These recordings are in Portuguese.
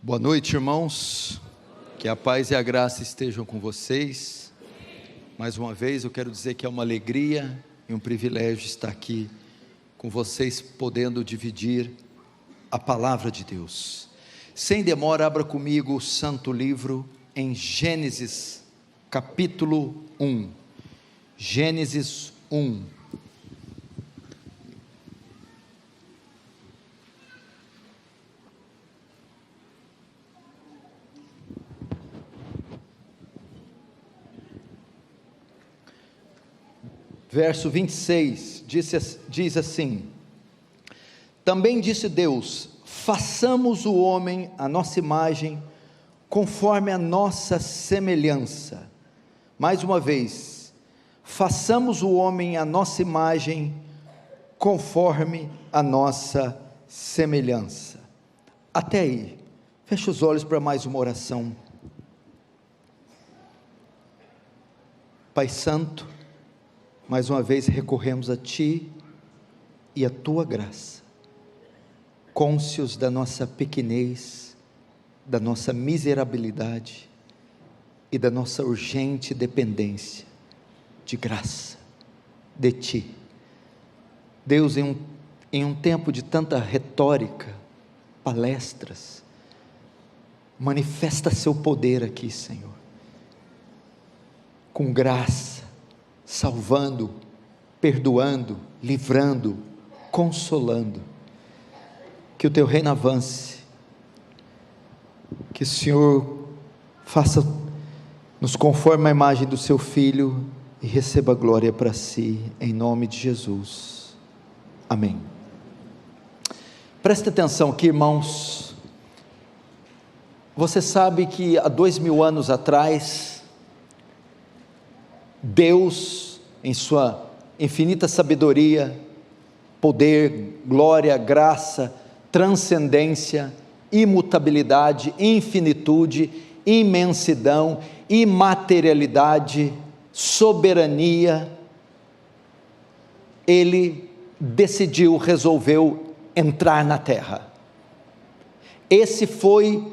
Boa noite, irmãos, que a paz e a graça estejam com vocês. Mais uma vez eu quero dizer que é uma alegria e um privilégio estar aqui com vocês, podendo dividir a palavra de Deus. Sem demora, abra comigo o santo livro em Gênesis capítulo 1, Gênesis 1. Verso 26, diz assim: Também disse Deus: façamos o homem à nossa imagem, conforme a nossa semelhança. Mais uma vez, façamos o homem à nossa imagem, conforme a nossa semelhança. Até aí, feche os olhos para mais uma oração. Pai Santo, mais uma vez recorremos a Ti e a Tua graça, cônscios da nossa pequenez, da nossa miserabilidade e da nossa urgente dependência de graça de Ti. Deus, em um tempo de tanta retórica, palestras, manifesta Seu poder aqui, Senhor, com graça, salvando, perdoando, livrando, consolando. Que o Teu reino avance, que o Senhor faça-nos conforme a imagem do Seu Filho e receba glória para Si, em nome de Jesus, amém. Presta atenção aqui, irmãos. Você sabe que há 2000 anos atrás, Deus, em sua infinita sabedoria, poder, glória, graça, transcendência, imutabilidade, infinitude, imensidão, imaterialidade, soberania, Ele resolveu entrar na terra. Esse foi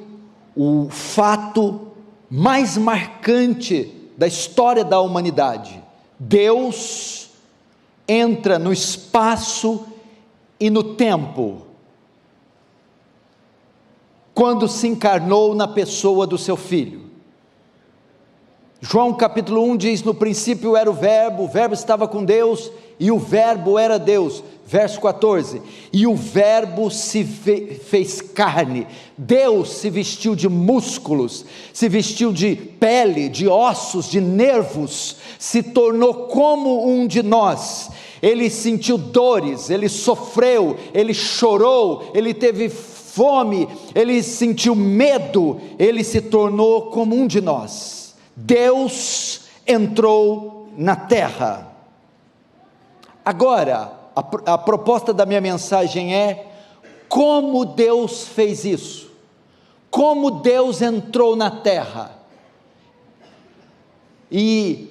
o fato mais marcante da história da humanidade. Deus entra no espaço e no tempo, quando se encarnou na pessoa do seu Filho. João capítulo 1 diz: no princípio era o verbo estava com Deus, e o verbo era Deus. Verso 14, e o verbo se fez carne. Deus se vestiu de músculos, se vestiu de pele, de ossos, de nervos, se tornou como um de nós. Ele sentiu dores, ele sofreu, ele chorou, ele teve fome, ele sentiu medo, ele se tornou como um de nós. Deus entrou na terra. Agora, a proposta da minha mensagem é: como Deus fez isso? Como Deus entrou na terra? E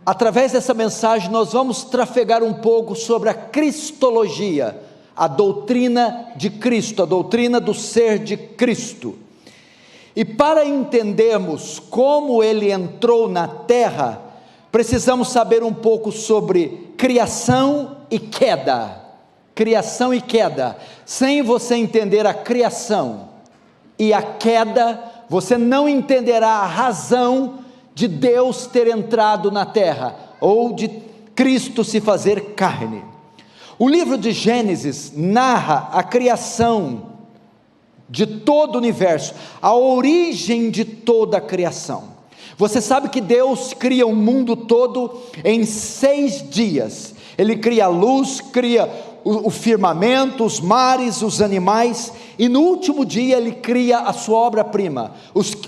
através dessa mensagem nós vamos trafegar um pouco sobre a cristologia, a doutrina de Cristo, a doutrina do ser de Cristo. E para entendermos como Ele entrou na terra, precisamos saber um pouco sobre criação e queda. Criação e queda. Sem você entender a criação e a queda, você não entenderá a razão de Deus ter entrado na terra, ou de Cristo se fazer carne. O livro de Gênesis narra a criação de todo o universo, a origem de toda a criação. Você sabe que Deus cria o mundo todo em 6 dias, Ele cria a luz, cria o firmamento, os mares, os animais, e no último dia Ele cria a sua obra-prima,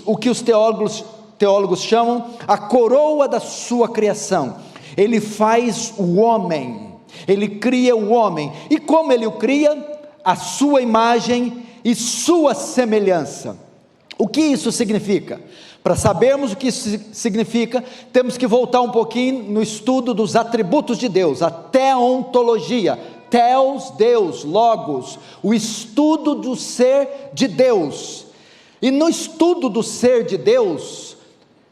o que os teólogos chamam a coroa da sua criação. Ele faz o homem, Ele cria o homem, e como Ele o cria? A sua imagem e sua semelhança. O que isso significa? Para sabermos o que isso significa, temos que voltar um pouquinho no estudo dos atributos de Deus, a teontologia. Theos, Deus, Logos, o estudo do ser de Deus. E no estudo do ser de Deus,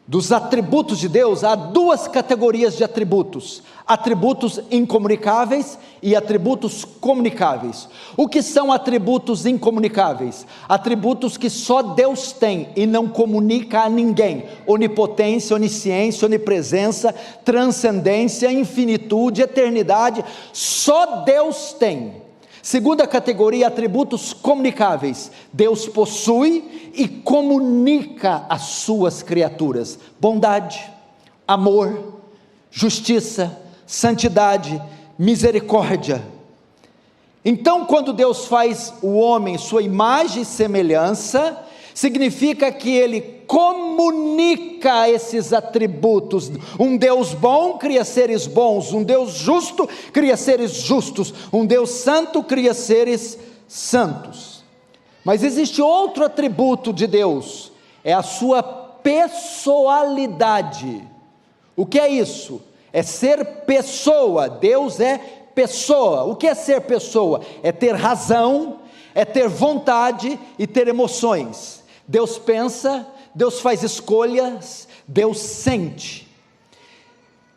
dos atributos de Deus, há duas categorias de atributos: atributos incomunicáveis e atributos comunicáveis. O que são atributos incomunicáveis? Atributos que só Deus tem e não comunica a ninguém: onipotência, onisciência, onipresença, transcendência, infinitude, eternidade, só Deus tem. Segunda categoria, atributos comunicáveis: Deus possui e comunica às suas criaturas: bondade, amor, justiça, santidade, misericórdia. Então, quando Deus faz o homem sua imagem e semelhança, significa que Ele comunica esses atributos. Um Deus bom cria seres bons, um Deus justo cria seres justos, um Deus santo cria seres santos. Mas existe outro atributo de Deus, é a sua pessoalidade. O que é isso? É ser pessoa. Deus é pessoa. O que é ser pessoa? É ter razão, é ter vontade e ter emoções. Deus pensa, Deus faz escolhas, Deus sente.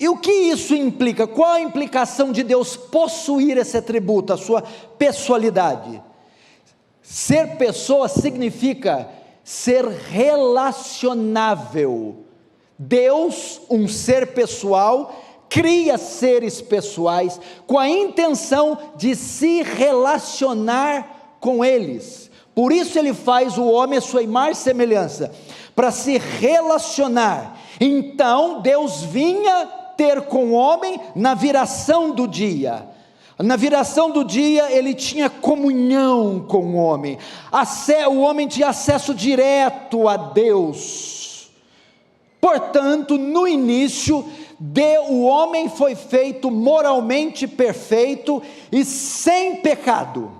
E o que isso implica? Qual a implicação de Deus possuir esse atributo, a sua pessoalidade? Ser pessoa significa ser relacionável. Deus, um ser pessoal, cria seres pessoais com a intenção de se relacionar com eles. Por isso Ele faz o homem a sua imagem e semelhança, para se relacionar. Então Deus vinha ter com o homem na viração do dia. Na viração do dia Ele tinha comunhão com o homem. O homem tinha acesso direto a Deus. Portanto, no início, o homem foi feito moralmente perfeito e sem pecado.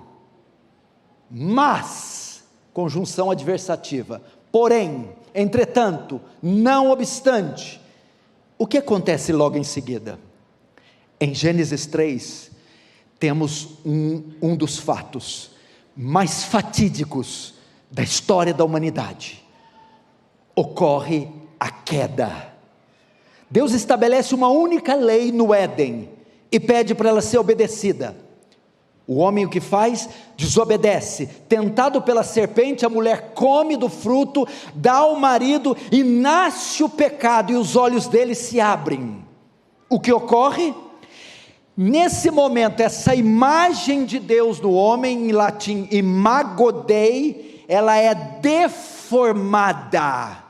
Mas, conjunção adversativa, porém, entretanto, não obstante, o que acontece logo em seguida? Em Gênesis 3, temos um dos fatos mais fatídicos da história da humanidade. Ocorre a queda. Deus estabelece uma única lei no Éden e pede para ela ser obedecida. O homem o que faz? Desobedece. Tentado pela serpente, a mulher come do fruto, dá ao marido e nasce o pecado, e os olhos dele se abrem. O que ocorre? Nesse momento, essa imagem de Deus no homem, em latim imago Dei, ela é deformada.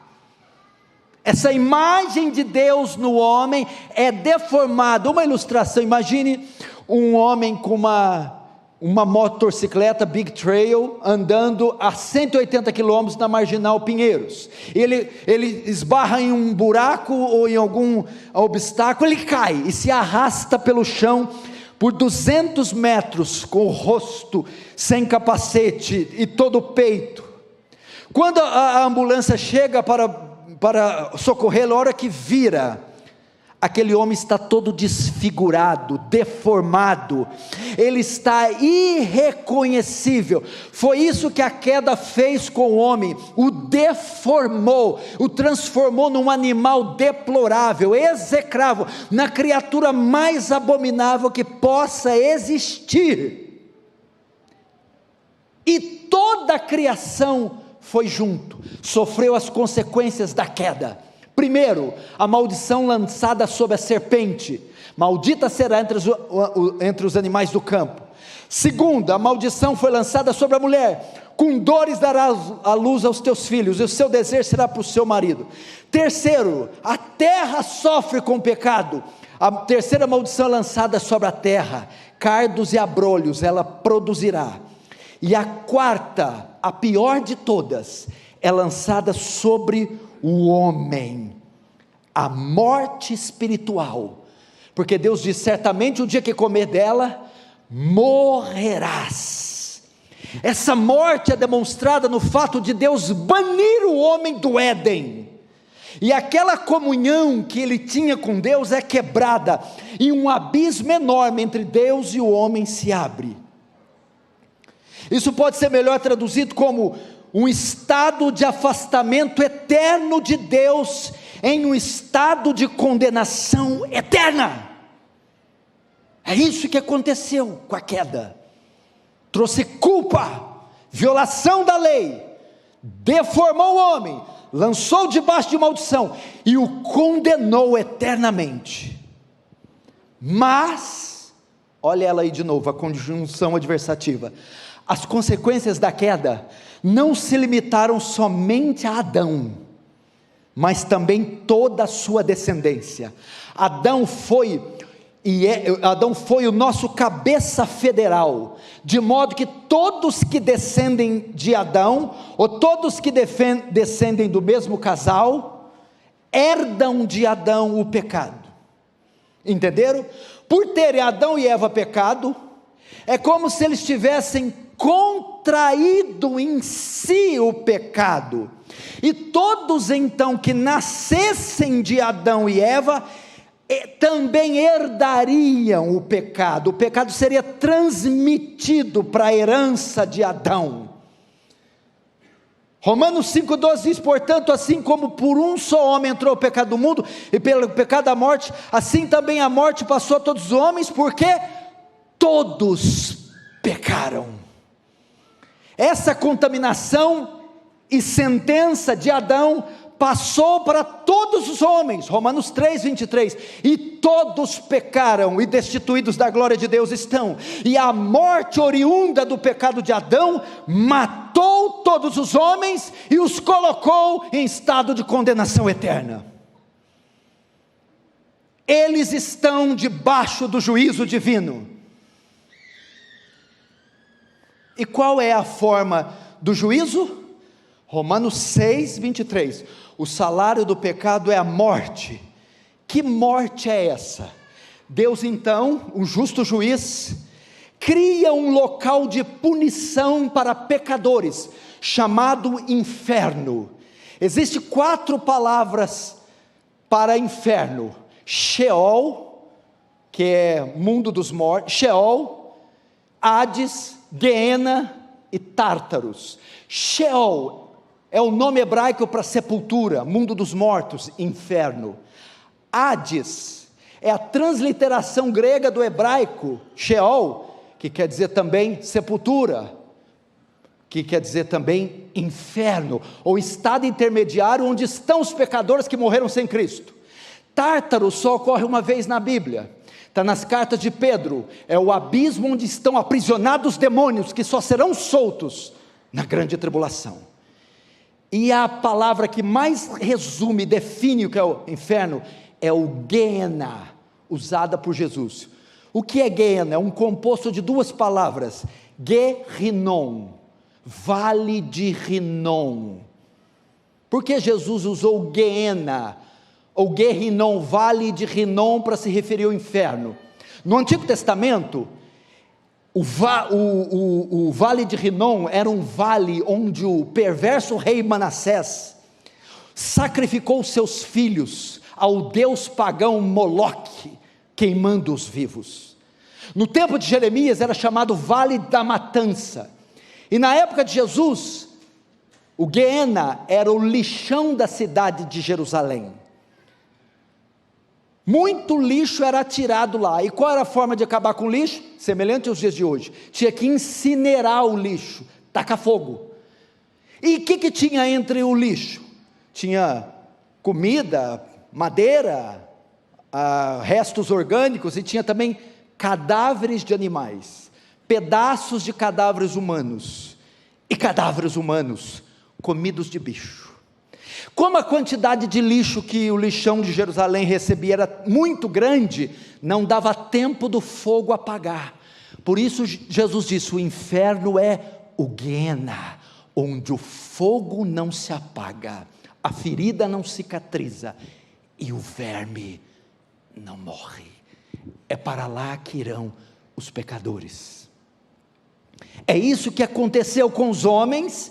Essa imagem de Deus no homem é deformada. Uma ilustração: imagine um homem com uma motocicleta Big Trail, andando a 180 km na Marginal Pinheiros. Ele esbarra em um buraco ou em algum obstáculo, ele cai e se arrasta pelo chão por 200 metros, com o rosto sem capacete e todo o peito. Quando a ambulância chega para socorrê-lo, a hora que vira, aquele homem está todo desfigurado, deformado, ele está irreconhecível. Foi isso que a queda fez com o homem: o deformou, o transformou num animal deplorável, execrável, na criatura mais abominável que possa existir. E toda a criação foi junto, sofreu as consequências da queda. Primeiro, a maldição lançada sobre a serpente: maldita será entre os animais do campo. Segundo, a maldição foi lançada sobre a mulher: com dores darás a luz aos teus filhos, e o seu desejo será para o seu marido. Terceiro, a terra sofre com o pecado. A terceira maldição lançada sobre a terra: cardos e abrolhos ela produzirá. E a quarta, a pior de todas, é lançada sobre o homem: a morte espiritual. Porque Deus diz: certamente o dia que comer dela, morrerás. Essa morte é demonstrada no fato de Deus banir o homem do Éden, e aquela comunhão que ele tinha com Deus é quebrada, e um abismo enorme entre Deus e o homem se abre. Isso pode ser melhor traduzido como: um estado de afastamento eterno de Deus, em um estado de condenação eterna. É isso que aconteceu com a queda. Trouxe culpa, violação da lei, deformou o homem, lançou debaixo de maldição e o condenou eternamente. Mas, olha ela aí de novo, a conjunção adversativa. As consequências da queda não se limitaram somente a Adão, mas também toda a sua descendência. Adão foi o nosso cabeça federal, de modo que todos que descendem de Adão, ou todos que descendem do mesmo casal, herdam de Adão o pecado. Entenderam? Por terem Adão e Eva pecado, é como se eles tivessem contraído em si o pecado, e todos então que nascessem de Adão e Eva, também herdariam o pecado seria transmitido para a herança de Adão. Romanos 5,12 diz: portanto, assim como por um só homem entrou o pecado do mundo, e pelo pecado a morte, assim também a morte passou a todos os homens, porque todos pecaram. Essa contaminação e sentença de Adão passou para todos os homens, Romanos 3,23, e todos pecaram e destituídos da glória de Deus estão, e a morte oriunda do pecado de Adão matou todos os homens e os colocou em estado de condenação eterna. Eles estão debaixo do juízo divino. E qual é a forma do juízo? Romanos 6,23, o salário do pecado é a morte. Que morte é essa? Deus então, o justo juiz, cria um local de punição para pecadores, chamado inferno. Existem 4 palavras para inferno: Sheol, que é mundo dos mortos, Sheol, Hades, Guiena e Tártaros. Sheol é o nome hebraico para sepultura, mundo dos mortos, inferno. Hades é a transliteração grega do hebraico, Sheol, que quer dizer também sepultura, que quer dizer também inferno, ou estado intermediário onde estão os pecadores que morreram sem Cristo. Tártaro só ocorre uma vez na Bíblia, está nas cartas de Pedro, é o abismo onde estão aprisionados demônios, que só serão soltos na grande tribulação. E a palavra que mais resume, define o que é o inferno, é o Guiena, usada por Jesus. O que é Guiena? É um composto de 2 palavras, Guerinom, vale de Rinom. Por que Jesus usou Guiena, ou Guerinom, vale de Rinom, para se referir ao inferno? No Antigo Testamento, o vale de Rinom era um vale onde o perverso rei Manassés sacrificou seus filhos ao deus pagão Moloque, queimando os vivos. No tempo de Jeremias era chamado Vale da Matança, e na época de Jesus, o Guiena era o lixão da cidade de Jerusalém. Muito lixo era atirado lá. E qual era a forma de acabar com o lixo? Semelhante aos dias de hoje. Tinha que incinerar o lixo, tacar fogo. E o que tinha entre o lixo? Tinha comida, madeira, restos orgânicos, e tinha também cadáveres de animais, pedaços de cadáveres humanos, e cadáveres humanos comidos de bicho. Como a quantidade de lixo que o lixão de Jerusalém recebia era muito grande, não dava tempo do fogo apagar. Por isso Jesus disse: o inferno é o Guiena, onde o fogo não se apaga, a ferida não cicatriza e o verme não morre. É para lá que irão os pecadores. É isso que aconteceu com os homens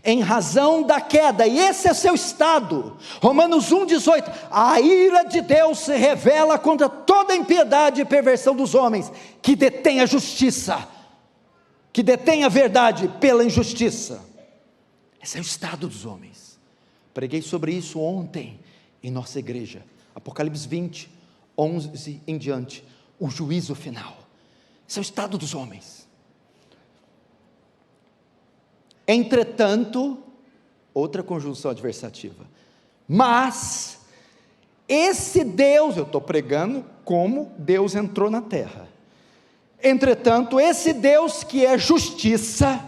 em razão da queda, e esse é seu estado. Romanos 1,18, a ira de Deus se revela contra toda a impiedade e perversão dos homens, que detém a justiça, que detém a verdade pela injustiça. Esse é o estado dos homens. Preguei sobre isso ontem em nossa igreja. Apocalipse 20, 11 em diante. O juízo final. Esse é o estado dos homens. Entretanto, outra conjunção adversativa. Mas, esse Deus, eu estou pregando como Deus entrou na terra. Entretanto, esse Deus que é justiça,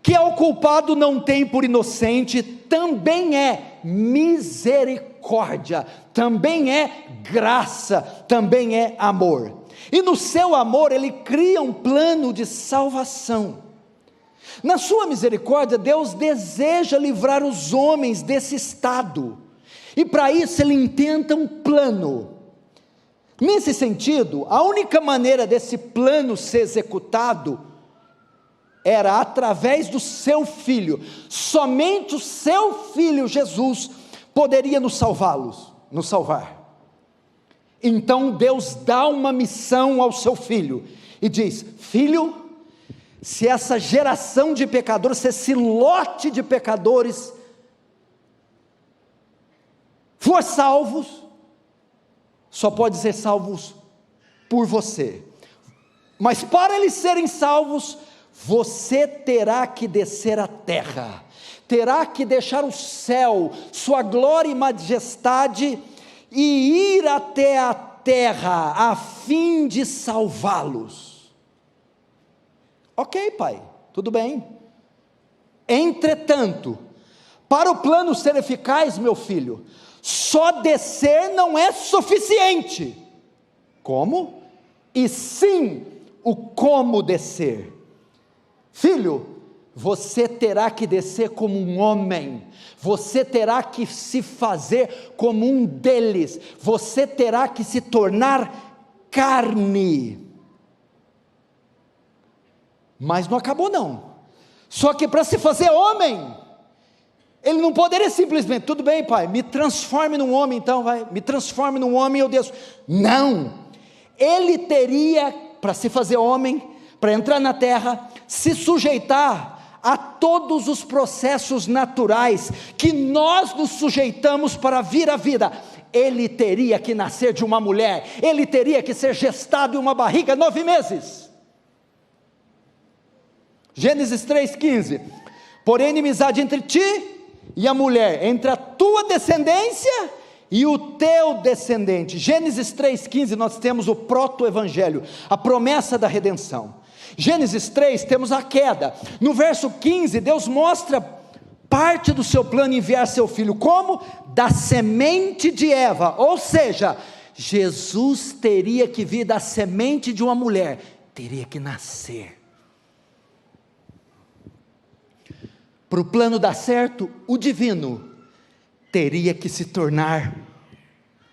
que ao culpado não tem por inocente, também é misericórdia, também é graça, também é amor. E no seu amor ele cria um plano de salvação. Na sua misericórdia, Deus deseja livrar os homens desse estado, e para isso ele intenta um plano. Nesse sentido, a única maneira desse plano ser executado era através do seu Filho. Somente o seu Filho Jesus poderia nos salvar. Então Deus dá uma missão ao seu Filho e diz: Filho, se essa geração de pecadores, se esse lote de pecadores for salvos, só pode ser salvos por você. Mas para eles serem salvos, você terá que descer à terra, terá que deixar o céu, sua glória e majestade, e ir até a terra, a fim de salvá-los. Ok, pai, tudo bem. Entretanto, para o plano ser eficaz, meu filho, só descer não é suficiente. Como? E sim, o como descer. Filho, você terá que descer como um homem, você terá que se fazer como um deles, você terá que se tornar carne. Mas não acabou não, só que para se fazer homem, ele não poderia simplesmente, tudo bem pai, me transforme num homem então, me transforme num homem, eu desço. Não, ele teria, para se fazer homem, para entrar na terra, se sujeitar a todos os processos naturais, que nós nos sujeitamos para vir à vida. Ele teria que nascer de uma mulher, ele teria que ser gestado em uma barriga 9 meses, Gênesis 3,15, porém inimizade entre ti e a mulher, entre a tua descendência e o teu descendente. Gênesis 3,15 nós temos o proto-evangelho, a promessa da redenção. Gênesis 3 temos a queda. No verso 15 Deus mostra parte do seu plano, enviar seu filho, como? Da semente de Eva, ou seja, Jesus teria que vir da semente de uma mulher, teria que nascer. Para o plano dar certo, o divino teria que se tornar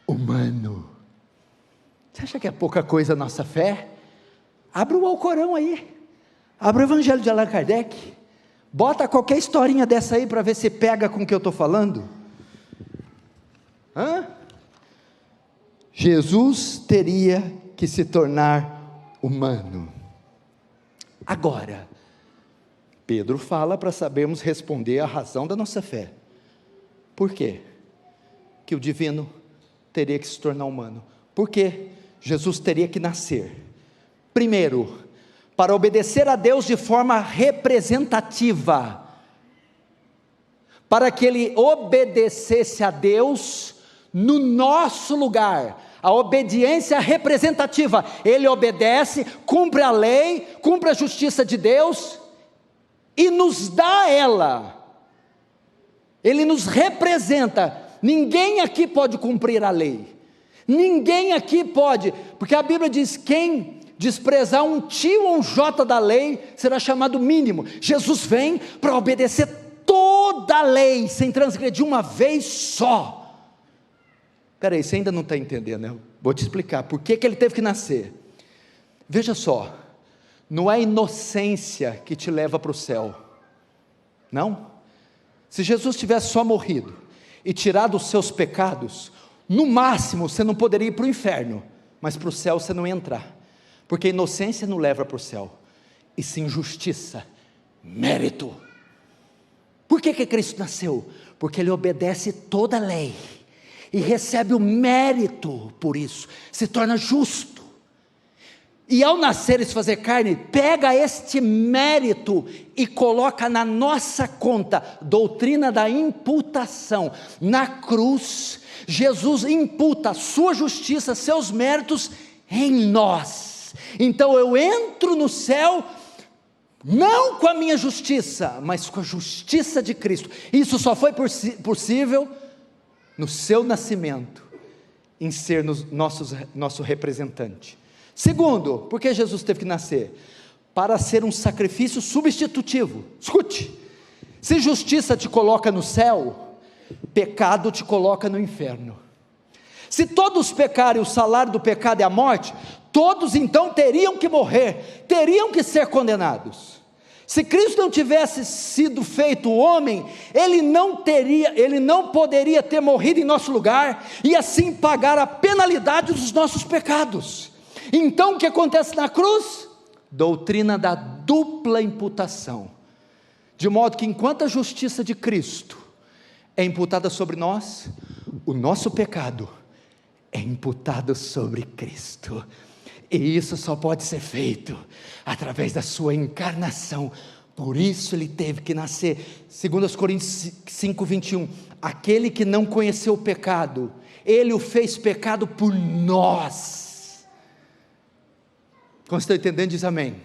humano. Você acha que é pouca coisa a nossa fé? Abre o Alcorão aí, abre o Evangelho de Allan Kardec, bota qualquer historinha dessa aí para ver se pega com o que eu estou falando. Jesus teria que se tornar humano. Agora, Pedro fala para sabermos responder a razão da nossa fé. Por quê? Que o divino teria que se tornar humano. Por quê? Jesus teria que nascer. Primeiro, para obedecer a Deus de forma representativa. Para que ele obedecesse a Deus no nosso lugar. A obediência representativa. Ele obedece, cumpre a lei, cumpre a justiça de Deus e nos dá ela. Ele nos representa. Ninguém aqui pode cumprir a lei. Ninguém aqui pode, porque a Bíblia diz: quem desprezar um tio ou um jota da lei será chamado mínimo. Jesus vem para obedecer toda a lei, sem transgredir uma vez só. Espera aí, você ainda não está entendendo, né? Vou te explicar por que ele teve que nascer. Veja só, não é inocência que te leva para o céu, não. Se Jesus tivesse só morrido e tirado os seus pecados, no máximo você não poderia ir para o inferno, mas para o céu você não ia entrar, porque inocência não leva para o céu, e sim justiça, mérito. Por que Cristo nasceu? Porque Ele obedece toda a lei, e recebe o mérito por isso, se torna justo, e ao nascer e se fazer carne, pega este mérito e coloca na nossa conta, doutrina da imputação. Na cruz, Jesus imputa a sua justiça, seus méritos em nós. Então eu entro no céu, não com a minha justiça, mas com a justiça de Cristo. Isso só foi possível no seu nascimento, em ser nosso representante. Segundo, por que Jesus teve que nascer? Para ser um sacrifício substitutivo. Escute, se justiça te coloca no céu, pecado te coloca no inferno. Se todos pecarem, o salário do pecado é a morte, todos então teriam que morrer, teriam que ser condenados. Se Cristo não tivesse sido feito homem, Ele não poderia ter morrido em nosso lugar, e assim pagar a penalidade dos nossos pecados. Então o que acontece na cruz? Doutrina da dupla imputação, de modo que enquanto a justiça de Cristo é imputada sobre nós, o nosso pecado é imputado sobre Cristo, e isso só pode ser feito através da sua encarnação. Por isso Ele teve que nascer. 2 Coríntios 5:21, aquele que não conheceu o pecado, Ele o fez pecado por nós. Como estão entendendo, diz amém.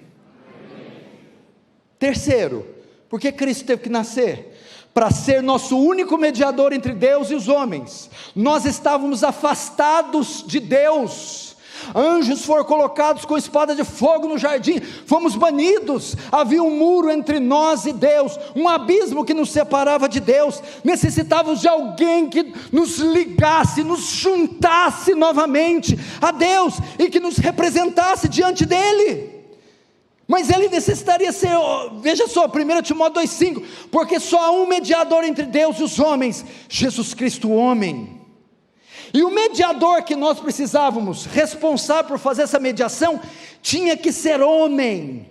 Terceiro, por que Cristo teve que nascer? Para ser nosso único mediador entre Deus e os homens. Nós estávamos afastados de Deus, anjos foram colocados com espada de fogo no jardim, fomos banidos, havia um muro entre nós e Deus, um abismo que nos separava de Deus, necessitávamos de alguém que nos ligasse, nos juntasse novamente a Deus, e que nos representasse diante dEle. Mas Ele necessitaria ser, veja só, 1 Timóteo 2,5, porque só há um mediador entre Deus e os homens, Jesus Cristo o homem. E o mediador que nós precisávamos, responsável por fazer essa mediação, tinha que ser homem,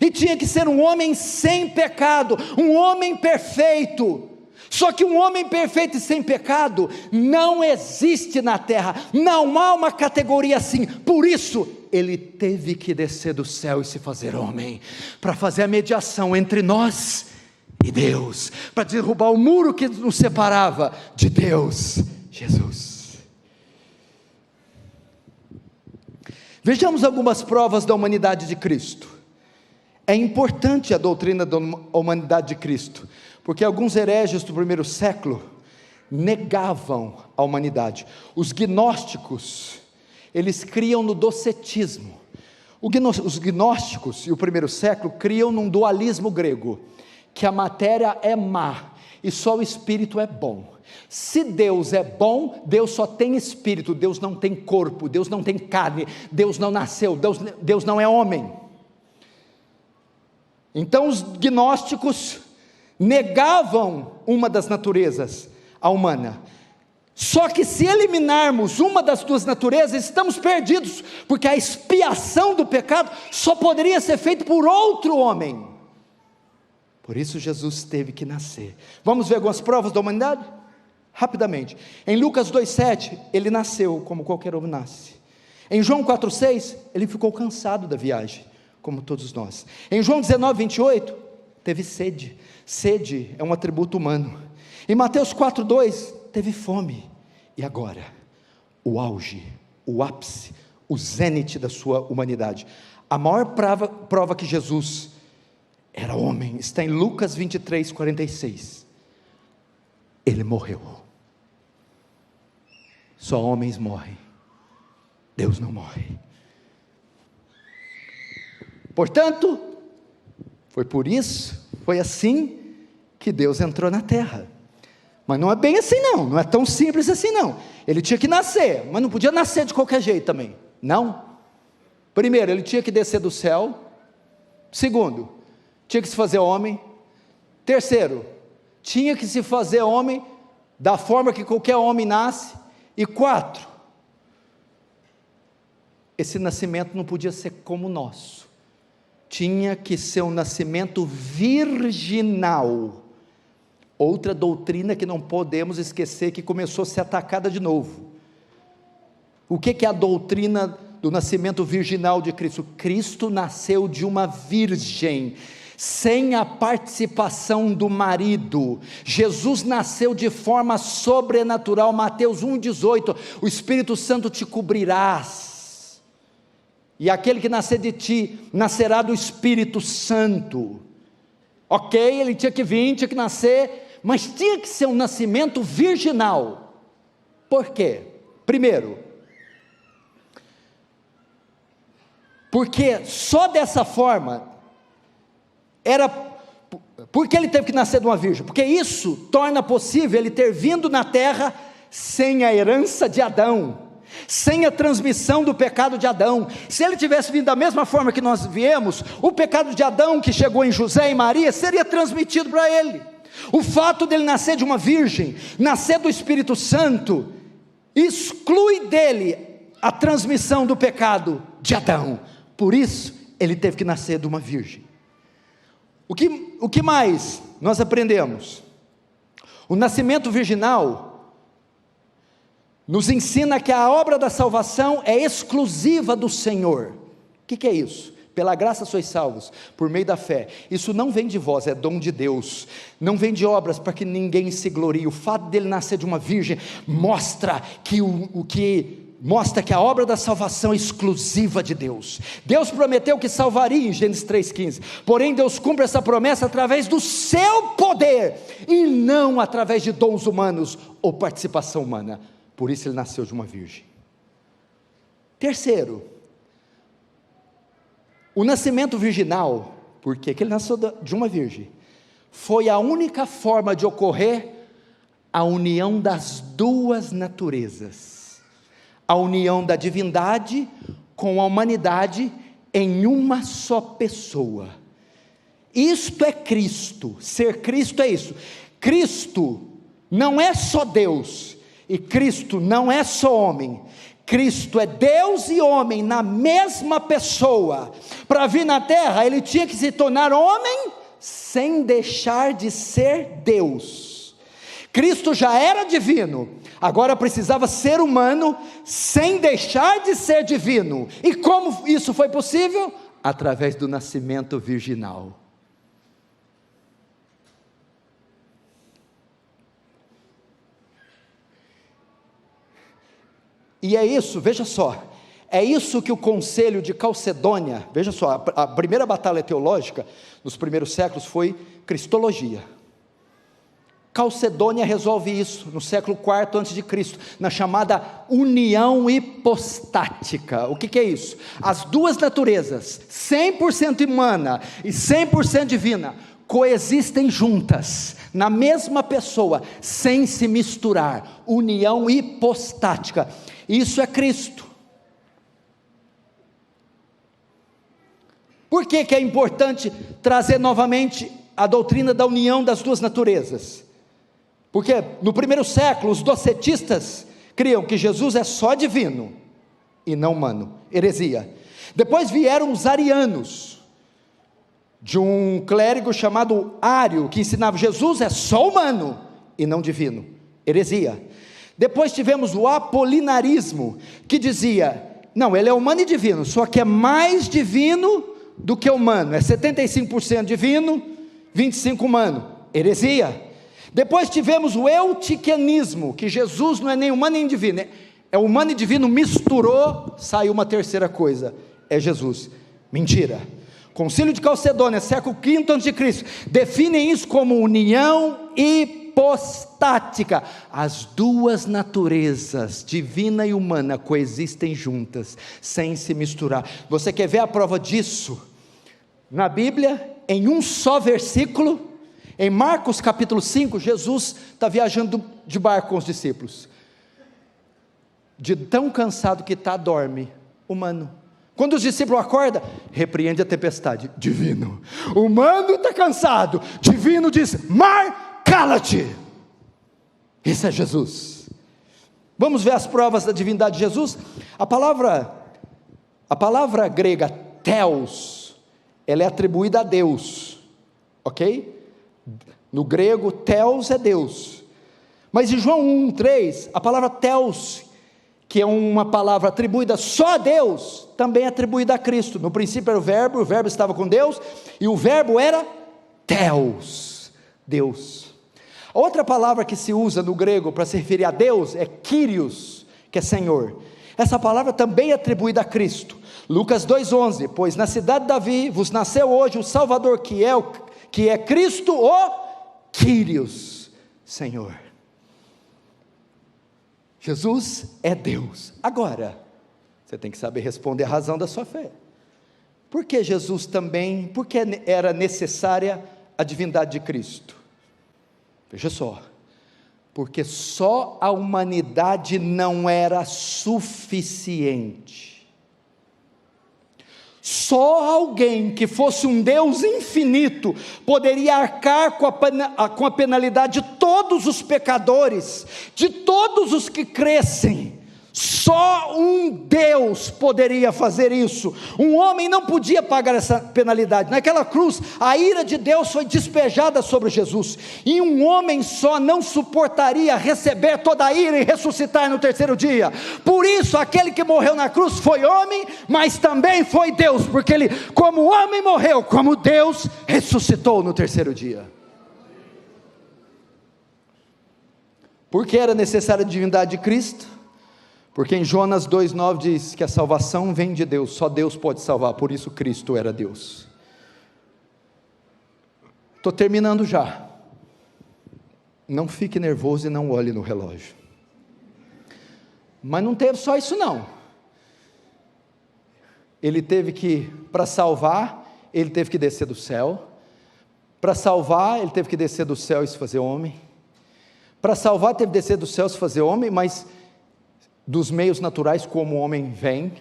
e tinha que ser um homem sem pecado, um homem perfeito. Só que um homem perfeito e sem pecado não existe na terra, não há uma categoria assim. Por isso Ele teve que descer do céu e se fazer homem, para fazer a mediação entre nós e Deus, para derrubar o muro que nos separava de Deus. Jesus. Vejamos algumas provas da humanidade de Cristo. É importante a doutrina da humanidade de Cristo, porque alguns hereges do primeiro século negavam a humanidade. Os gnósticos, eles criam no docetismo. Os gnósticos e o primeiro século criam num dualismo grego, que a matéria é má e só o espírito é bom. Se Deus é bom, Deus só tem espírito, Deus não tem corpo, Deus não tem carne, Deus não nasceu, Deus não é homem. Então os gnósticos negavam uma das naturezas, a humana. Só que se eliminarmos uma das duas naturezas, estamos perdidos, porque a expiação do pecado só poderia ser feita por outro homem. Por isso Jesus teve que nascer. Vamos ver algumas provas da humanidade? Rapidamente. Em Lucas 2,7, ele nasceu como qualquer homem nasce. Em João 4,6, ele ficou cansado da viagem, como todos nós. Em João 19,28, teve sede. Sede é um atributo humano. Em Mateus 4,2, teve fome. E agora, o auge, o ápice, o zênite da sua humanidade. A maior prova que Jesus era homem está em Lucas 23:46. Ele morreu. Só homens morrem, Deus não morre. Portanto, foi assim que Deus entrou na terra. Mas não é bem assim não é tão simples assim não. Ele tinha que nascer, mas não podia nascer de qualquer jeito também, não. Primeiro, ele tinha que descer do céu. Segundo, tinha que se fazer homem. Terceiro, tinha que se fazer homem da forma que qualquer homem nasce. E 4, esse nascimento não podia ser como o nosso, tinha que ser um nascimento virginal, Outra doutrina que não podemos esquecer, que começou a ser atacada de novo. O que é a doutrina do nascimento virginal de Cristo? Cristo nasceu de uma virgem, sem a participação do marido. Jesus nasceu de forma sobrenatural. Mateus 1,18, o Espírito Santo te cobrirás, e aquele que nascer de ti, nascerá do Espírito Santo. Ok, ele tinha que vir, tinha que nascer, mas tinha que ser um nascimento virginal. Por quê? Primeiro, porque só dessa forma, porque ele teve que nascer de uma virgem? Porque isso torna possível ele ter vindo na terra sem a herança de Adão, sem a transmissão do pecado de Adão. Se ele tivesse vindo da mesma forma que nós viemos, o pecado de Adão que chegou em José e Maria, seria transmitido para ele. O fato dele nascer de uma virgem, nascer do Espírito Santo, exclui dele a transmissão do pecado de Adão. Por isso, ele teve que nascer de uma virgem. O que mais nós aprendemos? O nascimento virginal nos ensina que a obra da salvação é exclusiva do Senhor. O que é isso? Pela graça sois salvos, por meio da fé. Isso não vem de vós, é dom de Deus. Não vem de obras para que ninguém se glorie. O fato dele nascer de uma virgem mostra que a obra da salvação é exclusiva de Deus. Deus prometeu que salvaria em Gênesis 3,15, porém Deus cumpre essa promessa através do seu poder, e não através de dons humanos ou participação humana. Por isso ele nasceu de uma virgem. Terceiro, o nascimento virginal, porque ele nasceu de uma virgem, foi a única forma de ocorrer a união das duas naturezas, a união da divindade com a humanidade em uma só pessoa. Isto é Cristo. Ser Cristo é isso. Cristo não é só Deus, e Cristo não é só homem. Cristo é Deus e homem na mesma pessoa. Para vir na terra, ele tinha que se tornar homem sem deixar de ser Deus. Cristo já era divino, agora precisava ser humano sem deixar de ser divino. E como isso foi possível? Através do nascimento virginal. E é isso, veja só, é isso que o Concílio de Calcedônia, veja só, a primeira batalha teológica nos primeiros séculos foi cristologia. Calcedônia resolve isso no século IV a.C., na chamada união hipostática. O que é isso? As duas naturezas, 100% humana e 100% divina, coexistem juntas, na mesma pessoa, sem se misturar. União hipostática. Isso é Cristo. Por que é importante trazer novamente a doutrina da união das duas naturezas? Porque no primeiro século os docetistas criam que Jesus é só divino e não humano, heresia. Depois vieram os arianos, de um clérigo chamado Ário, que ensinava que Jesus é só humano e não divino, heresia. Depois tivemos o apolinarismo, que dizia, não, ele é humano e divino, só que é mais divino do que humano, é 75% divino, 25% humano, heresia. Depois tivemos o eutiquianismo, que Jesus não é nem humano nem divino, é humano e divino, misturou, saiu uma terceira coisa, é Jesus. Mentira. Concílio de Calcedônia, século V a.C., definem isso como união hipostática. As duas naturezas, divina e humana, coexistem juntas, sem se misturar. Você quer ver a prova disso? Na Bíblia, em um só versículo, em Marcos capítulo 5, Jesus está viajando de barco com os discípulos. De tão cansado que está, dorme, humano. Quando os discípulos acordam, repreende a tempestade, divino. Humano está cansado, divino diz, mar, cala-te. Esse é Jesus. Vamos ver as provas da divindade de Jesus? A palavra grega, theos, ela é atribuída a Deus, ok? No grego, Theos é Deus. Mas em João 1:3, a palavra Theos, que é uma palavra atribuída só a Deus, também é atribuída a Cristo. No princípio era o verbo estava com Deus, e o verbo era Theos, Deus. A outra palavra que se usa no grego para se referir a Deus é Kyrios, que é Senhor. Essa palavra também é atribuída a Cristo. Lucas 2:11, pois na cidade de Davi vos nasceu hoje o Salvador, que é Cristo, o Kyrios, Senhor. Jesus é Deus. Agora, você tem que saber responder a razão da sua fé. Por que Jesus também, por que era necessária a divindade de Cristo? Veja só, porque só a humanidade não era suficiente. Só alguém que fosse um Deus infinito poderia arcar com a penalidade de todos os pecadores, de todos os que crescem. Só um Deus poderia fazer isso. Um homem não podia pagar essa penalidade. Naquela cruz, a ira de Deus foi despejada sobre Jesus, e um homem só não suportaria receber toda a ira e ressuscitar no terceiro dia. Por isso, aquele que morreu na cruz foi homem, mas também foi Deus, porque ele, como homem, morreu, como Deus, ressuscitou no terceiro dia. Por que era necessária a divindade de Cristo? Porque em Jonas 2:9 diz que a salvação vem de Deus, só Deus pode salvar, por isso Cristo era Deus. Estou terminando já. Não fique nervoso e não olhe no relógio. Mas não teve só isso não. Ele teve que, para salvar, ele teve que descer do céu. Para salvar, ele teve que descer do céu e se fazer homem. Para salvar, teve que descer do céu e se fazer homem, mas dos meios naturais como o homem vem.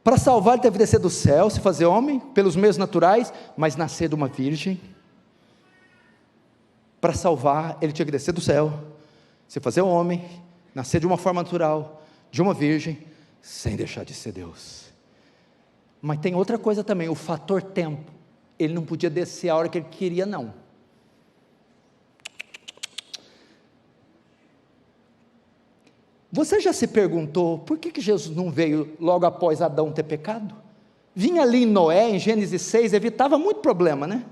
Para salvar ele teve que descer do céu, se fazer homem, pelos meios naturais, mas nascer de uma virgem. Para salvar ele tinha que descer do céu, se fazer homem, nascer de uma forma natural, de uma virgem, sem deixar de ser Deus. Mas tem outra coisa também, o fator tempo. Ele não podia descer a hora que ele queria não. Você já se perguntou, por que Jesus não veio logo após Adão ter pecado? Vinha ali em Noé, em Gênesis 6, evitava muito problema, né?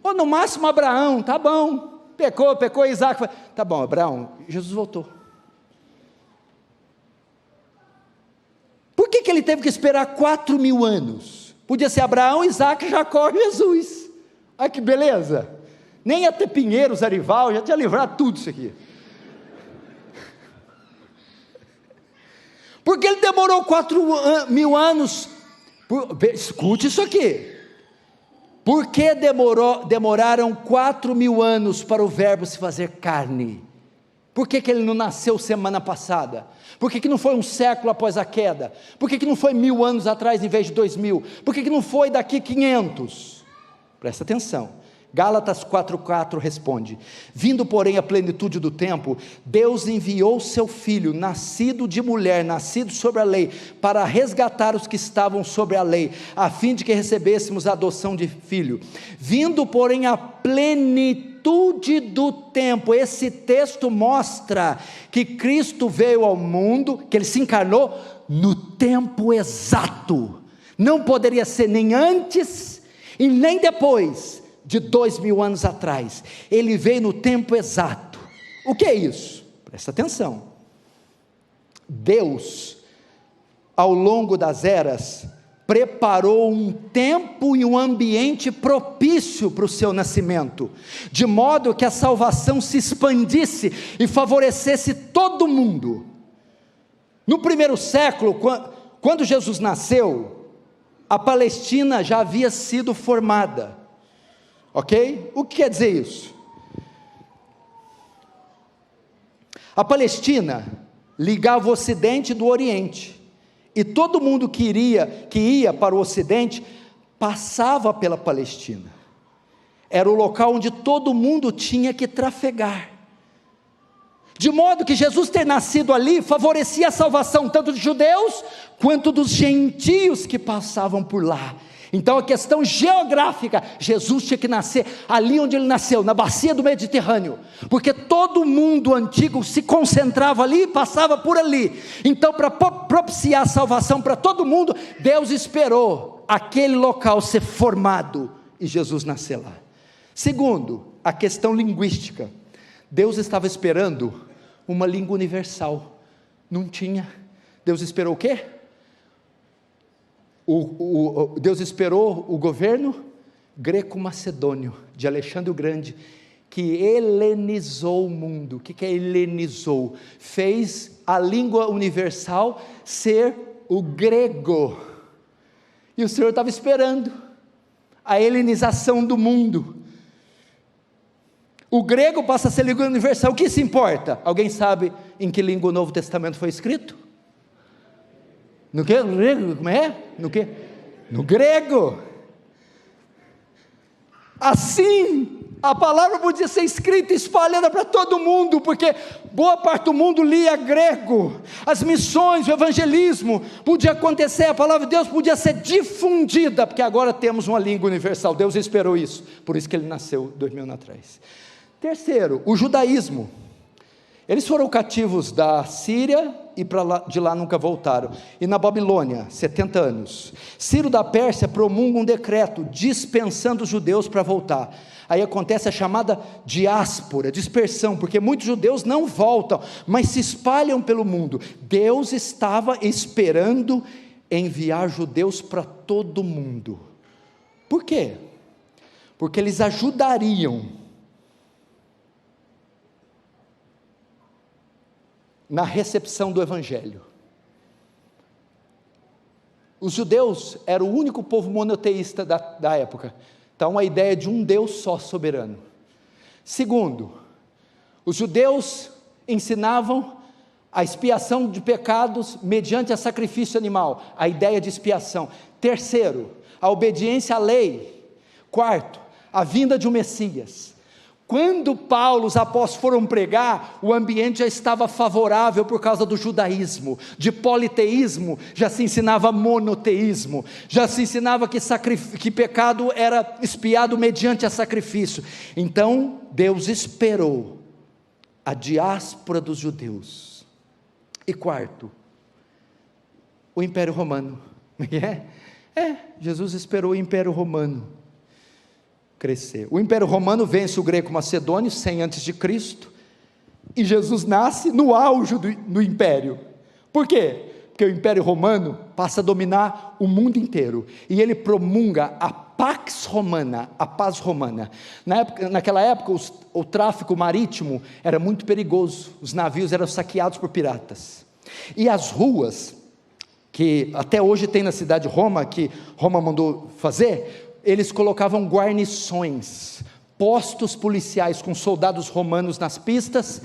Ou no máximo Abraão, tá bom, pecou, Isaac, tá bom, Abraão, Jesus voltou. Por que ele teve que esperar 4.000 anos? Podia ser Abraão, Isaac, Jacó e Jesus. Olha que beleza, nem ia ter Pinheiros, Arival, já tinha livrado tudo isso aqui. Porque ele demorou 4.000 anos, escute isso aqui, por que demoraram 4.000 anos para o verbo se fazer carne? Por que ele não nasceu semana passada? Por que não foi um século após a queda? Por que não foi 1.000 anos atrás em vez de 2.000? Por que não foi daqui 500? Presta atenção, Gálatas 4:4 responde: vindo porém a plenitude do tempo, Deus enviou seu Filho, nascido de mulher, nascido sobre a lei, para resgatar os que estavam sobre a lei, a fim de que recebêssemos a adoção de filho. Vindo porém a plenitude do tempo, esse texto mostra que Cristo veio ao mundo, que ele se encarnou no tempo exato, não poderia ser nem antes e nem depois de 2.000 anos atrás, ele veio no tempo exato. O que é isso? Presta atenção, Deus, ao longo das eras, preparou um tempo e um ambiente propício para o seu nascimento, de modo que a salvação se expandisse e favorecesse todo mundo. No primeiro século, quando Jesus nasceu, a Palestina já havia sido formada. Ok? O que quer dizer isso? A Palestina ligava o Ocidente do Oriente, e todo mundo que ia para o Ocidente, passava pela Palestina. Era o local onde todo mundo tinha que trafegar, de modo que Jesus ter nascido ali, favorecia a salvação, tanto dos judeus, quanto dos gentios que passavam por lá. Então a questão geográfica, Jesus tinha que nascer ali onde ele nasceu, na bacia do Mediterrâneo, porque todo mundo antigo se concentrava ali e passava por ali. Então, para propiciar a salvação para todo mundo, Deus esperou aquele local ser formado e Jesus nascer lá. Segundo, a questão linguística. Deus estava esperando uma língua universal. Não tinha. Deus esperou o quê? Deus esperou o governo greco-macedônio de Alexandre o Grande, que helenizou o mundo. O que é helenizou? Fez a língua universal ser o grego. E o Senhor estava esperando a helenização do mundo. O grego passa a ser língua universal. O que se importa? Alguém sabe em que língua o Novo Testamento foi escrito? No que? No grego? Como é? No que? No grego. Assim, a palavra podia ser escrita e espalhada para todo mundo, porque boa parte do mundo lia grego. As missões, o evangelismo podia acontecer, a palavra de Deus podia ser difundida, porque agora temos uma língua universal. Deus esperou isso, por isso que ele nasceu 2000 anos atrás. Terceiro, o judaísmo. Eles foram cativos da Síria e de lá nunca voltaram. E na Babilônia, 70 anos. Ciro da Pérsia promulga um decreto dispensando os judeus para voltar. Aí acontece a chamada diáspora, dispersão, porque muitos judeus não voltam, mas se espalham pelo mundo. Deus estava esperando enviar judeus para todo mundo. Por quê? Porque eles ajudariam na recepção do evangelho. Os judeus eram o único povo monoteísta da época. Então a ideia de um Deus só soberano. Segundo, os judeus ensinavam a expiação de pecados mediante a sacrifício animal, a ideia de expiação. Terceiro, a obediência à lei. Quarto, a vinda de um Messias. Quando Paulo, os apóstolos foram pregar, o ambiente já estava favorável por causa do judaísmo. De politeísmo já se ensinava monoteísmo, já se ensinava que pecado era expiado mediante a sacrifício. Então Deus esperou a diáspora dos judeus. E quarto, o Império Romano. Jesus esperou o Império Romano crescer. O Império Romano vence o greco-macedônio 100 a.C. e Jesus nasce no auge do Império. Por quê? Porque o Império Romano passa a dominar o mundo inteiro e ele promulga a Pax Romana, a paz romana. Naquela época o tráfico marítimo era muito perigoso, os navios eram saqueados por piratas, e as ruas, que até hoje tem na cidade de Roma, que Roma mandou fazer, eles colocavam guarnições, postos policiais com soldados romanos nas pistas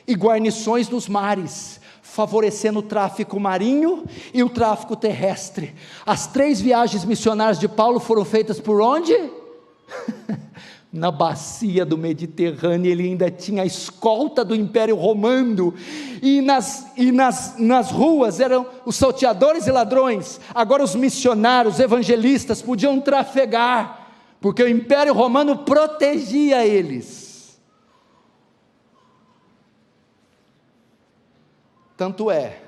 e guarnições nos mares, favorecendo o tráfico marinho e o tráfico terrestre. As 3 viagens missionárias de Paulo foram feitas por onde? Na bacia do Mediterrâneo. Ele ainda tinha a escolta do Império Romano, e nas ruas eram os salteadores e ladrões. Agora os missionários, os evangelistas podiam trafegar, porque o Império Romano protegia eles. Tanto é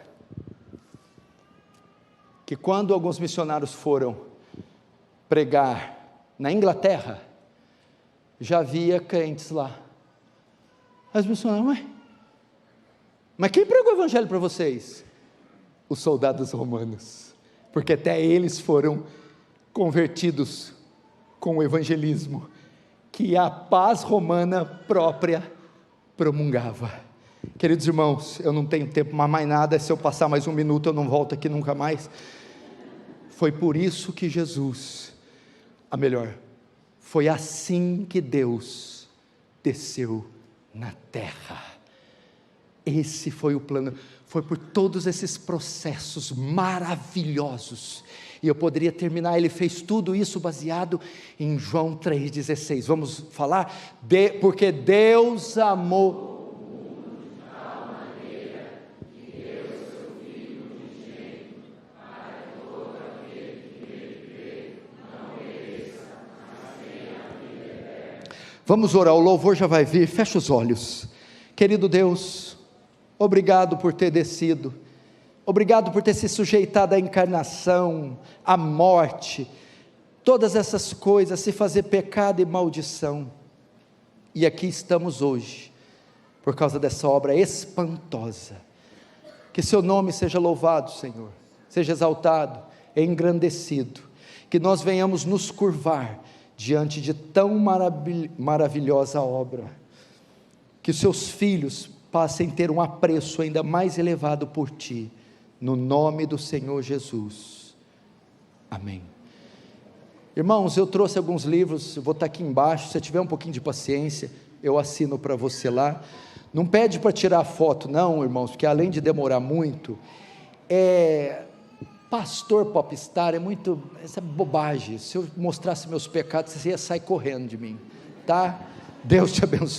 que quando alguns missionários foram pregar na Inglaterra, já havia crentes lá. As missionárias, mas quem pregou o evangelho para vocês? Os soldados romanos, porque até eles foram convertidos com o evangelismo que a paz romana própria promulgava. Queridos irmãos, eu não tenho tempo para mais nada, se eu passar mais 1 minuto eu não volto aqui nunca mais. Foi por isso que Jesus, foi assim que Deus desceu na terra. Esse foi o plano, foi por todos esses processos maravilhosos, e eu poderia terminar. Ele fez tudo isso baseado em João 3,16, vamos falar? Porque Deus amou, Vamos orar, o louvor já vai vir, fecha os olhos. Querido Deus, obrigado por ter descido, obrigado por ter se sujeitado à encarnação, à morte, todas essas coisas, se fazer pecado e maldição, e aqui estamos hoje, por causa dessa obra espantosa. Que seu nome seja louvado, Senhor, seja exaltado, engrandecido, que nós venhamos nos curvar diante de tão maravilhosa obra, que os seus filhos passem a ter um apreço ainda mais elevado por Ti, no nome do Senhor Jesus, amém. Irmãos, eu trouxe alguns livros, eu vou estar aqui embaixo, se tiver um pouquinho de paciência, eu assino para você lá. Não pede para tirar foto não, irmãos, porque além de demorar muito, pastor popstar, essa é bobagem. Se eu mostrasse meus pecados, você ia sair correndo de mim, tá? Deus te abençoe.